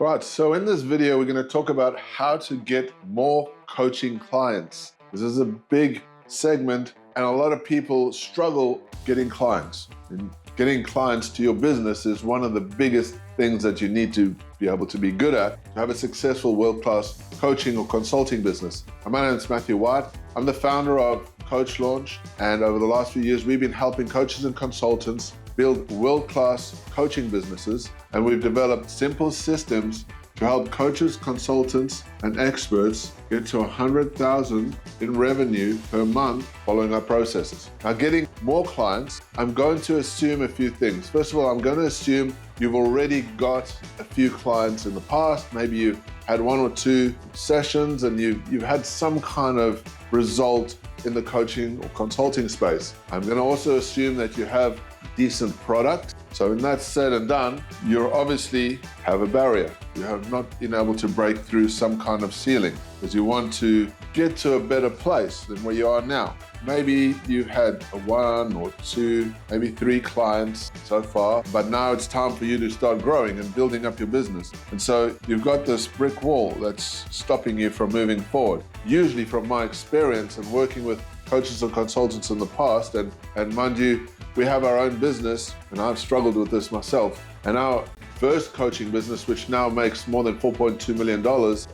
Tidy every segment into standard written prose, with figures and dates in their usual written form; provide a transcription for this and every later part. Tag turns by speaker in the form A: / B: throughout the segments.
A: Right, so in this video, we're going to talk about how to get more coaching clients. This is a big segment and a lot of people struggle getting clients. And getting clients to your business is one of the biggest things that you need to be able to be good at to have a successful world-class coaching or consulting business. My name is Matthew White. I'm the founder of Coach Launch, and over the last few years, we've been helping coaches and consultants build world-class coaching businesses, and we've developed simple systems to help coaches, consultants, and experts get to 100,000 in revenue per month following our processes. Now, getting more clients, I'm going to assume a few things. First of all, I'm going to assume you've already got a few clients in the past. Maybe you've had one or two sessions and you've had some kind of result in the coaching or consulting space. I'm going to also assume that you have decent product. So when that's said and done, you obviously have a barrier. You have not been able to break through some kind of ceiling because you want to get to a better place than where you are now. Maybe you've had one or two, maybe three clients so far, but now it's time for you to start growing and building up your business. And so you've got this brick wall that's stopping you from moving forward. Usually from my experience and working with coaches and consultants in the past, and mind you, we have our own business, and I've struggled with this myself. And our first coaching business, which now makes more than $4.2 million,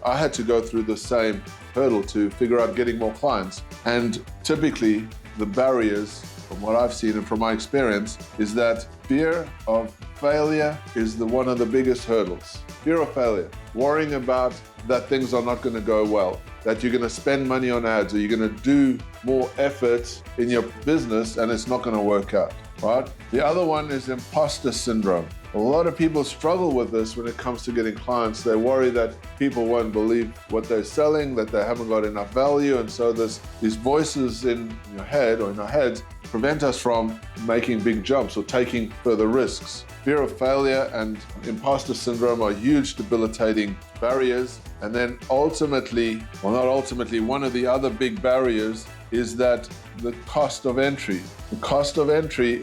A: I had to go through the same hurdle to figure out getting more clients. And typically, the barriers, from what I've seen and from my experience, is that fear of failure is one of the biggest hurdles. Fear of failure, worrying about that things are not going to go well, that you're going to spend money on ads, or you're going to do more effort in your business and it's not going to work out, right? The other one is imposter syndrome. A lot of people struggle with this when it comes to getting clients. They worry that people won't believe what they're selling, that they haven't got enough value, and so these voices in your head or in our heads prevent us from making big jumps or taking further risks. Fear of failure and imposter syndrome are huge debilitating barriers. And then ultimately, well, not ultimately, one of the other big barriers is that the cost of entry. The cost of entry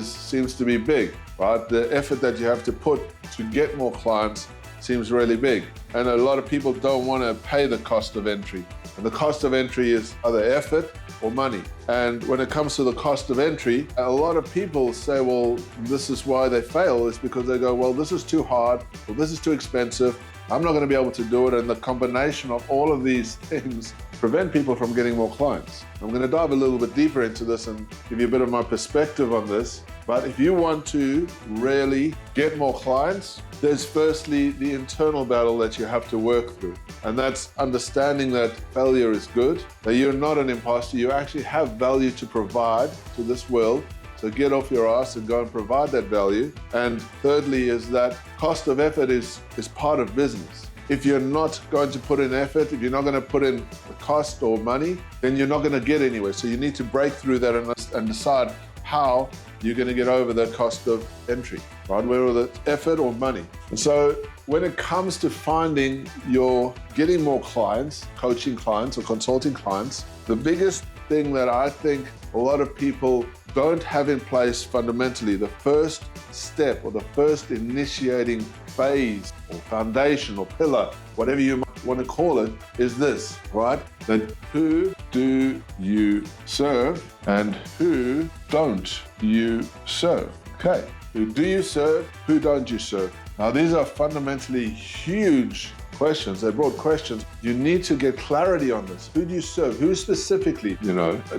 A: seems to be big, right? The effort that you have to put to get more clients seems really big. And a lot of people don't want to pay the cost of entry. And the cost of entry is either effort or money. And when it comes to the cost of entry, a lot of people say, well, this is why they fail, is because they go, well, this is too hard, or this is too expensive, I'm not going to be able to do it. And the combination of all of these things prevent people from getting more clients. I'm going to dive a little bit deeper into this and give you a bit of my perspective on this. But if you want to really get more clients, there's firstly the internal battle that you have to work through. And that's understanding that failure is good, that you're not an imposter, you actually have value to provide to this world. So get off your ass and go and provide that value. And thirdly is that cost of effort is part of business. If you're not going to put in effort, if you're not going to put in the cost or money, then you're not going to get anywhere. So you need to break through that and decide how you're going to get over the cost of entry, right? Whether it's effort or money. And so when it comes to getting more clients, coaching clients or consulting clients, the biggest thing that I think a lot of people don't have in place fundamentally, the first step or the first initiating phase or foundation or pillar, whatever you might want to call it, is this, right? That who do you serve and who don't you serve? Okay, who do you serve? Who don't you serve? Now, these are fundamentally huge questions. They're broad questions. You need to get clarity on this. Who do you serve? Who specifically?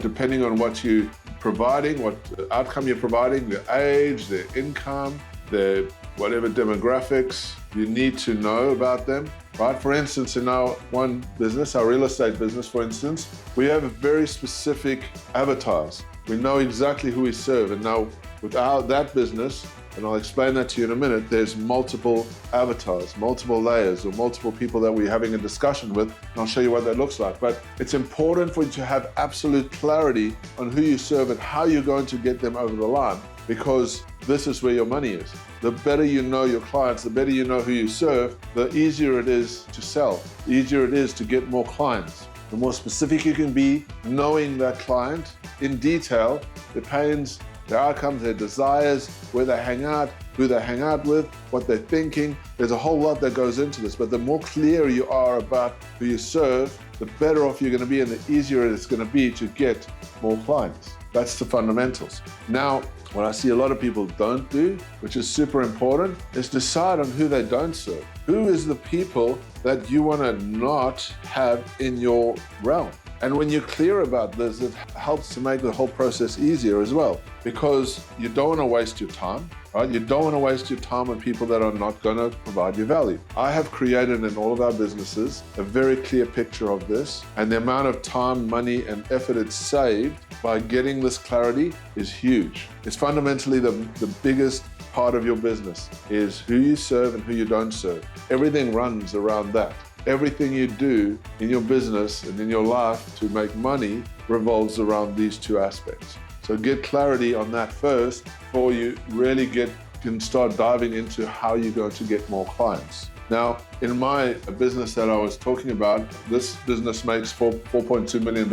A: Depending on what you're providing, what outcome you're providing, their age, their income, their whatever demographics, you need to know about them, right? For instance, in our one business, our real estate business, for instance, we have a very specific avatars. We know exactly who we serve. And now without that business, and I'll explain that to you in a minute, there's multiple avatars, multiple layers, or multiple people that we're having a discussion with, and I'll show you what that looks like. But it's important for you to have absolute clarity on who you serve and how you're going to get them over the line, because this is where your money is. The better you know your clients, the better you know who you serve, the easier it is to sell, the easier it is to get more clients. The more specific you can be, knowing that client in detail, their pains, their outcomes, their desires, where they hang out, who they hang out with, what they're thinking. There's a whole lot that goes into this, but the more clear you are about who you serve, the better off you're going to be and the easier it's going to be to get more clients. That's the fundamentals. Now, what I see a lot of people don't do, which is super important, is decide on who they don't serve. Who is the people that you want to not have in your realm? And when you're clear about this, it helps to make the whole process easier as well, because you don't want to waste your time, right? You don't want to waste your time on people that are not going to provide you value. I have created in all of our businesses a very clear picture of this, and the amount of time, money, and effort it's saved by getting this clarity is huge. It's fundamentally the biggest part of your business is who you serve and who you don't serve. Everything runs around that. Everything you do in your business and in your life to make money revolves around these two aspects. So get clarity on that first before you really can start diving into how you're going to get more clients. Now, in my business that I was talking about, this business makes $4.2 million.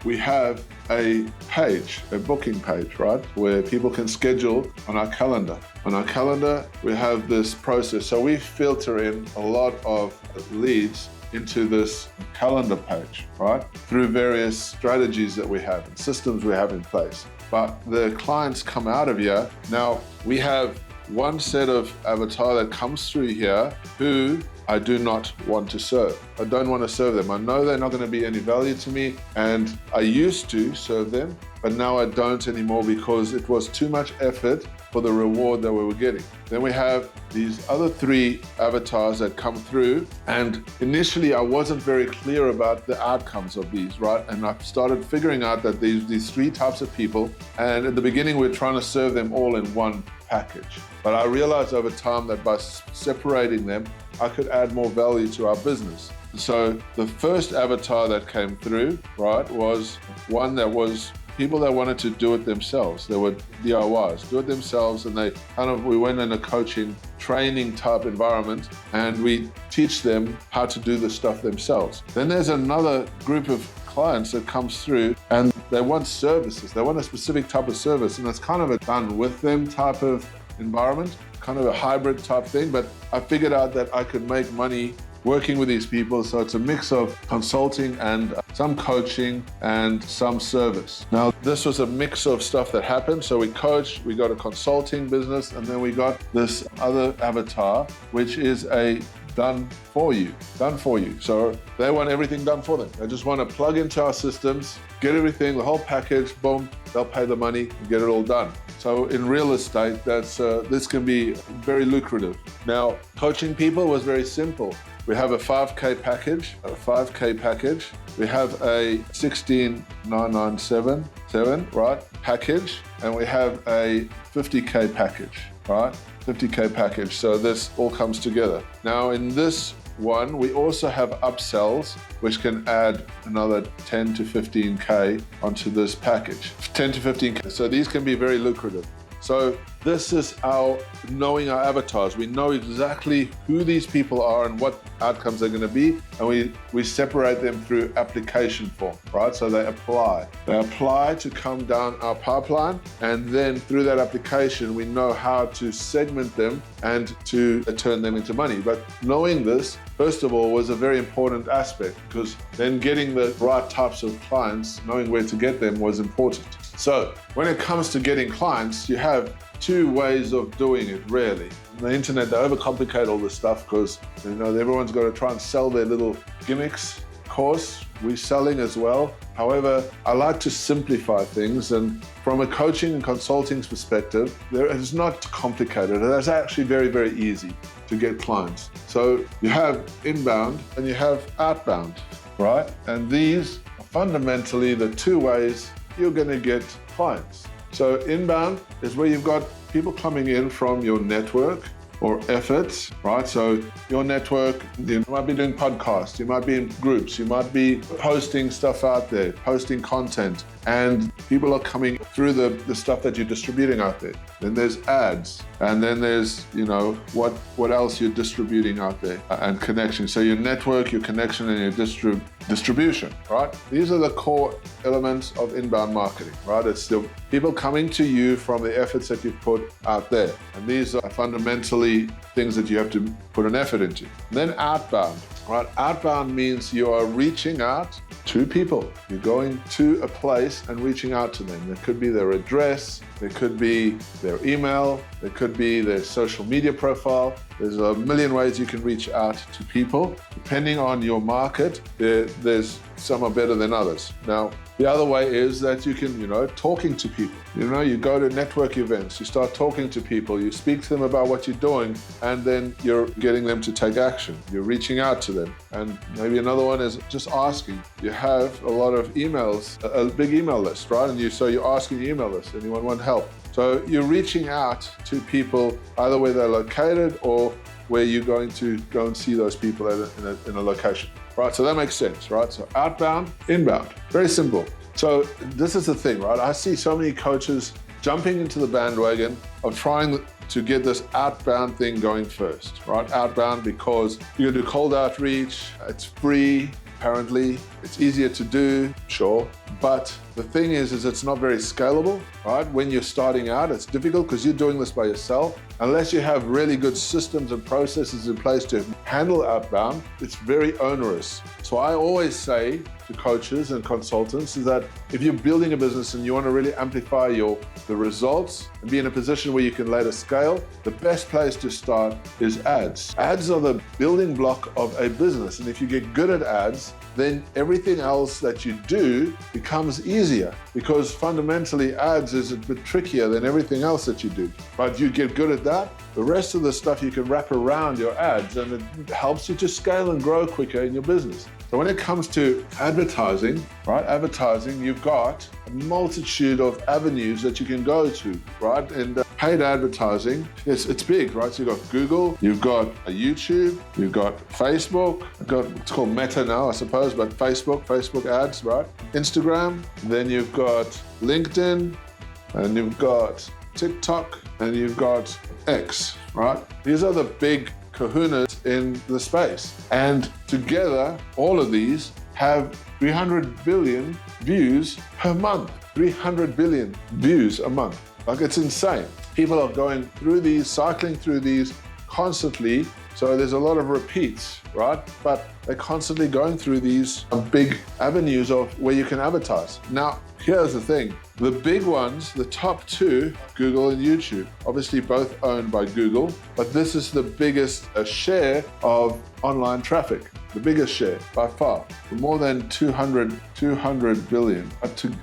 A: We have a page, a booking page, right? Where people can schedule on our calendar. On our calendar, we have this process. So we filter in a lot of leads into this calendar page, right? Through various strategies that we have and systems we have in place. But the clients come out of here. Now, we have one set of avatar that comes through here who I do not want to serve. I don't want to serve them. I know they're not going to be any value to me, and I used to serve them, but now I don't anymore because it was too much effort for the reward that we were getting. Then we have these other three avatars that come through, and initially I wasn't very clear about the outcomes of these, right? And I started figuring out that these three types of people, and at the beginning we were trying to serve them all in one package. But I realized over time that by separating them, I could add more value to our business. So the first avatar that came through, right, was one that was people that wanted to do it themselves. They were DIYs, do it themselves, and we went in a coaching, training type environment, and we teach them how to do the stuff themselves. Then there's another group of clients that comes through and they want services. They want a specific type of service, and it's kind of a done with them type of environment, kind of a hybrid type thing, but I figured out that I could make money working with these people. So it's a mix of consulting and some coaching and some service. Now, this was a mix of stuff that happened. So we coached, we got a consulting business, and then we got this other avatar, which is a done for you. So they want everything done for them. They just want to plug into our systems, get everything, the whole package, boom, they'll pay the money and get it all done. So in real estate, this can be very lucrative. Now, coaching people was very simple. We have a 5K package, We have a 16,997, right, package, and we have a 50K package, right? 50K package. So this all comes together. Now in this one, we also have upsells, which can add another 10 to 15K onto this package. 10 to 15K. So these can be very lucrative. So this is knowing our avatars. We know exactly who these people are and what outcomes they're going to be, and we separate them through application form, right? So they apply to come down our pipeline, and then through that application, we know how to segment them and to turn them into money. But knowing this, first of all, was a very important aspect, because then getting the right types of clients, knowing where to get them, was important. So when it comes to getting clients, you have two ways of doing it, really. On the internet, they overcomplicate all this stuff because everyone's got to try and sell their little gimmicks. Of course, we're selling as well. However, I like to simplify things, and from a coaching and consulting perspective, it's not complicated. It's actually very, very easy to get clients. So you have inbound and you have outbound, right? And these are fundamentally the two ways you're going to get clients. So inbound is where you've got people coming in from your network, or effort, right? So your network, you might be doing podcasts, you might be in groups, you might be posting stuff out there, posting content, and people are coming through the stuff that you're distributing out there. Then there's ads, and then there's, what else you're distributing out there, and connection. So your network, your connection, and your distribution, right? These are the core elements of inbound marketing, right? It's the people coming to you from the efforts that you've put out there. And these are fundamentally things that you have to put an effort into. And then outbound, right? Outbound means you are reaching out to people. You're going to a place and reaching out to them. There could be their address, there could be their email, there could be their social media profile. There's a million ways you can reach out to people. Depending on your market, there's some are better than others. Now, the other way is that you can, talking to people. You go to network events, you start talking to people, you speak to them about what you're doing, and then you're getting them to take action. You're reaching out to them. And maybe another one is just asking. You have a lot of emails, a big email list, right? And so you're asking the email list, anyone want help? So you're reaching out to people either where they're located or where you're going to go and see those people in a location, right? So that makes sense, right? So outbound, inbound, very simple. So this is the thing, right? I see so many coaches jumping into the bandwagon of trying to get this outbound thing going first, right? Outbound because you can do cold outreach, it's free, apparently, it's easier to do, sure. But the thing is it's not very scalable, right? When you're starting out, it's difficult because you're doing this by yourself. Unless you have really good systems and processes in place to handle outbound, it's very onerous. So I always say to coaches and consultants is that if you're building a business and you want to really amplify the results and be in a position where you can later scale, the best place to start is ads. Ads are the building block of a business. And if you get good at ads, then everything else that you do becomes easier because fundamentally ads is a bit trickier than everything else that you do. But you get good at that, the rest of the stuff you can wrap around your ads and it helps you to scale and grow quicker in your business. So when it comes to advertising, right? Advertising, you've got a multitude of avenues that you can go to, right? And paid advertising, it's big, right? So you've got Google, you've got YouTube, you've got Facebook, it's called Meta now, I suppose, but Facebook ads, right? Instagram, then you've got LinkedIn, and you've got TikTok, and you've got X, right? These are the big kahunas in the space. And together, all of these have 300 billion views per month. 300 billion views a month. Like, it's insane. People are going through these, cycling through these constantly. So there's a lot of repeats, right? But they're constantly going through these big avenues of where you can advertise. Now, here's the thing. The big ones, the top two, Google and YouTube, obviously both owned by Google, but this is the biggest share of online traffic, the biggest share by far, more than 200 billion.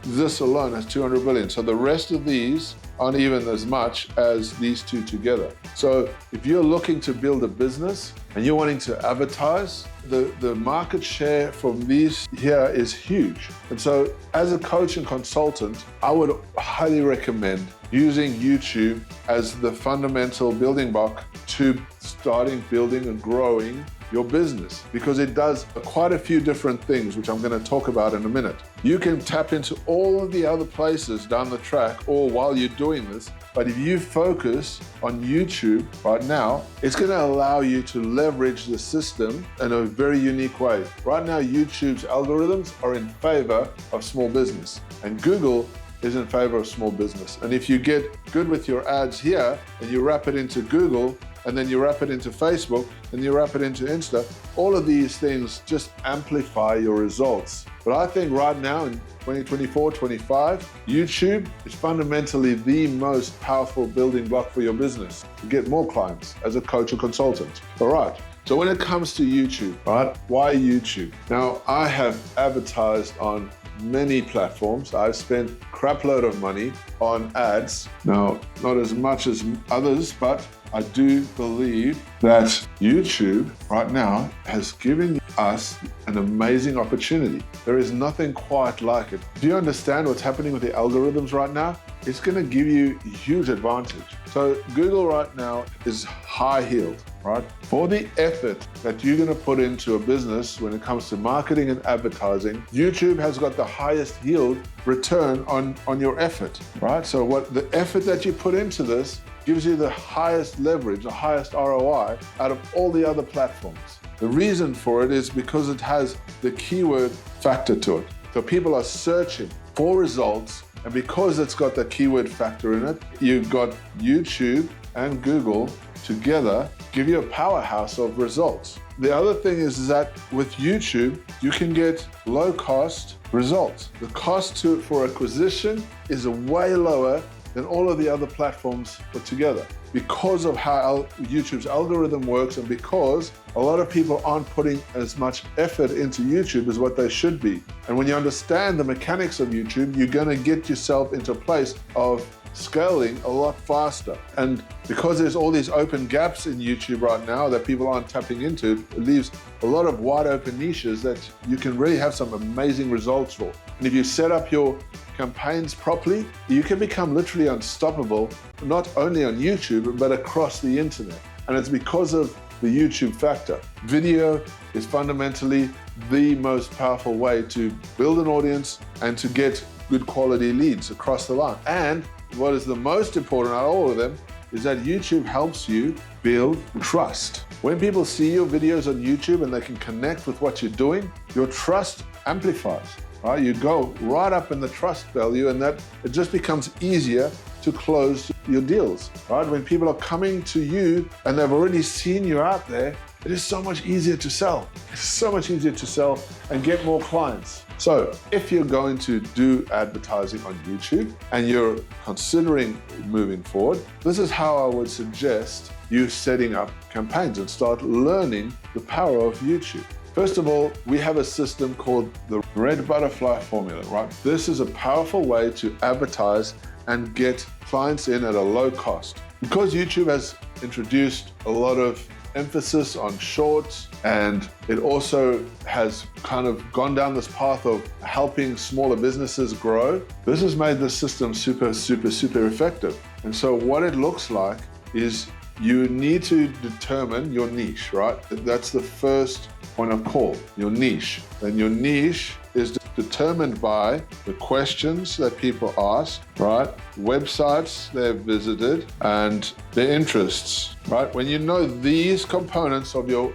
A: This alone has 200 billion. So the rest of these aren't even as much as these two together. So if you're looking to build a business and you're wanting to advertise, the market share from these here is huge. And so as a coach and consultant, I would highly recommend using YouTube as the fundamental building block to starting building and growing your business, because it does quite a few different things, which I'm going to talk about in a minute. You can tap into all of the other places down the track or while you're doing this, but if you focus on YouTube right now, it's going to allow you to leverage the system in a very unique way. Right now, YouTube's algorithms are in favor of small business, and Google is in favor of small business. And if you get good with your ads here and you wrap it into Google, and then you wrap it into Facebook, and you wrap it into Insta, all of these things just amplify your results. But I think right now in 2024, 25, YouTube is fundamentally the most powerful building block for your business to get more clients as a coach or consultant. All right. So when it comes to YouTube, right, why YouTube? Now, I have advertised on many platforms. I've spent a crap load of money on ads. Now, not as much as others, but I do believe that YouTube right now has given us an amazing opportunity. There is nothing quite like it. Do you understand what's happening with the algorithms right now? it's going to give you a huge advantage. So Google right now is high-heeled, right? For the effort that you're going to put into a business when it comes to marketing and advertising, YouTube has got the highest yield return on your effort, right? So what the effort that you put into this gives you the highest leverage, the highest ROI out of all the other platforms. The reason for it is because it has the keyword factor to it. So people are searching for results, and because it's got the keyword factor in it, you've got YouTube and Google together give you a powerhouse of results. The other thing is that with YouTube, you can get low-cost results. The cost for acquisition is way lower than all of the other platforms put together because of how YouTube's algorithm works and because a lot of people aren't putting as much effort into YouTube as what they should be. And when you understand the mechanics of YouTube, you're going to get yourself into a place of scaling a lot faster. And because there's all these open gaps in YouTube right now that people aren't tapping into, it leaves a lot of wide open niches that you can really have some amazing results for. And if you set up your campaigns properly, you can become literally unstoppable, not only on YouTube, but across the internet. And it's because of the YouTube factor. Video is fundamentally the most powerful way to build an audience and to get good quality leads across the line. And what is the most important out of all of them is that YouTube helps you build trust. When people see your videos on YouTube and they can connect with what you're doing, your trust amplifies. Right? You go right up in the trust value, and that it just becomes easier to close your deals. Right? When people are coming to you and they've already seen you out there, it is so much easier to sell. It's so much easier to sell and get more clients. So if you're going to do advertising on YouTube and you're considering moving forward, this is how I would suggest you setting up campaigns and start learning the power of YouTube. First of all, we have a system called the red butterfly formula, right? This is a powerful way to advertise and get clients in at a low cost. Because YouTube has introduced a lot of emphasis on shorts, and it also has kind of gone down this path of helping smaller businesses grow, this has made the system super effective. And so what it looks like is you need to determine your niche, right? That's the first point of call, your niche. And your niche is determined by the questions that people ask, right? Websites they've visited and their interests, right? When you know these components of your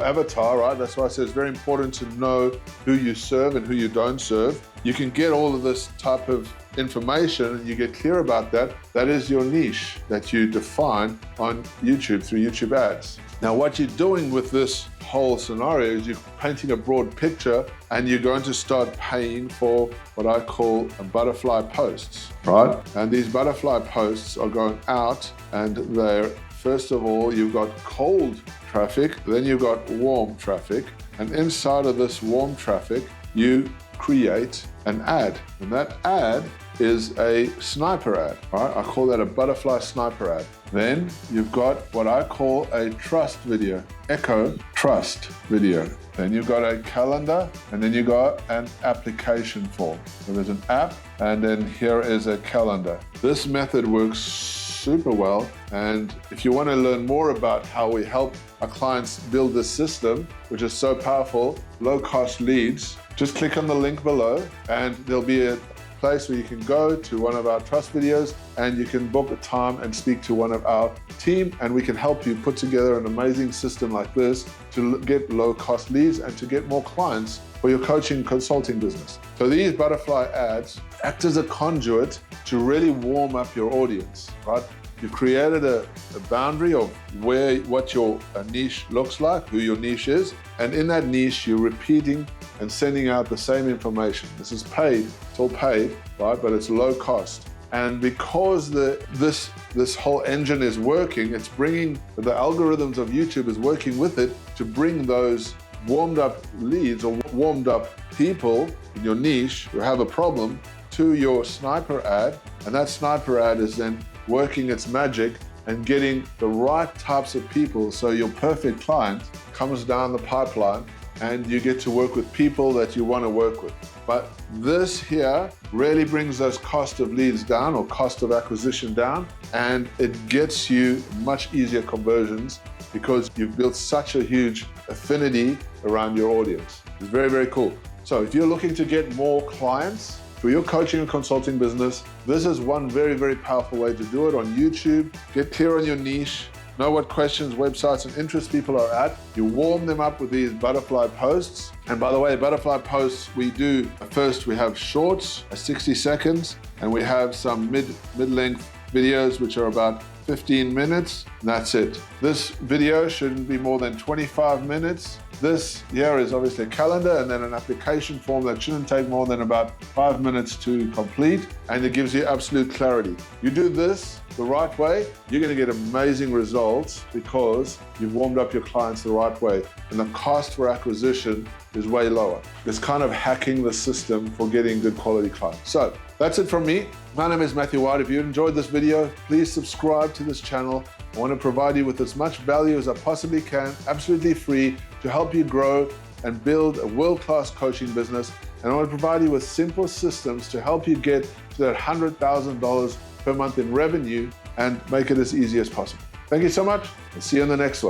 A: avatar, right? That's why I say it's very important to know who you serve and who you don't serve. You can get all of this type of information and you get clear about that. That is your niche that you define on YouTube through YouTube ads. Now, what you're doing with this whole scenario is you're painting a broad picture and you're going to start paying for what I call butterfly posts, right? And these butterfly posts are going out and they're, first of all, you've got cold traffic, then you've got warm traffic. And inside of this warm traffic, you create an ad. And that ad is a sniper ad, right? I call that a butterfly sniper ad. Then you've got what I call a trust video, echo trust video. Then you've got a calendar, and then you've got an application form. So there's an app, and then here is a calendar. This method works super well, and if you want to learn more about how we help our clients build this system, which is so powerful, low-cost leads, just click on the link below, and there'll be a place where you can go to one of our trust videos and you can book a time and speak to one of our team, and we can help you put together an amazing system like this to get low-cost leads and to get more clients for your coaching consulting business. So these butterfly ads act as a conduit to really warm up your audience, right? You've created a boundary of what your niche looks like, who your niche is, and in that niche, you're repeating and sending out the same information. This is paid, it's all paid, right? But it's low cost. And because this whole engine is working, it's bringing, the algorithms of YouTube is working with it to bring those warmed up leads or warmed up people in your niche who have a problem to your sniper ad. And that sniper ad is then working its magic and getting the right types of people, so your perfect client comes down the pipeline and you get to work with people that you want to work with. But this here really brings those cost of leads down or cost of acquisition down, and it gets you much easier conversions because you've built such a huge affinity around your audience. It's very, very cool. So if you're looking to get more clients for your coaching and consulting business, this is one very, very powerful way to do it on YouTube. Get clear on your niche, know what questions, websites, and interests people are at. You warm them up with these butterfly posts. And by the way, butterfly posts, we do, first we have shorts, 60 seconds, and we have some mid-length videos, which are about 15 minutes, and that's it. This video shouldn't be more than 25 minutes. This here is obviously a calendar and then an application form that shouldn't take more than about 5 minutes to complete, and it gives you absolute clarity. You do this the right way, you're going to get amazing results because you've warmed up your clients the right way, and the cost for acquisition is way lower. It's kind of hacking the system for getting good quality clients. So that's it from me. My name is Matthew White. If you enjoyed this video, please subscribe to this channel. I want to provide you with as much value as I possibly can, absolutely free, to help you grow and build a world-class coaching business. And I want to provide you with simple systems to help you get to that $100,000 per month in revenue and make it as easy as possible. Thank you so much. I'll see you in the next one.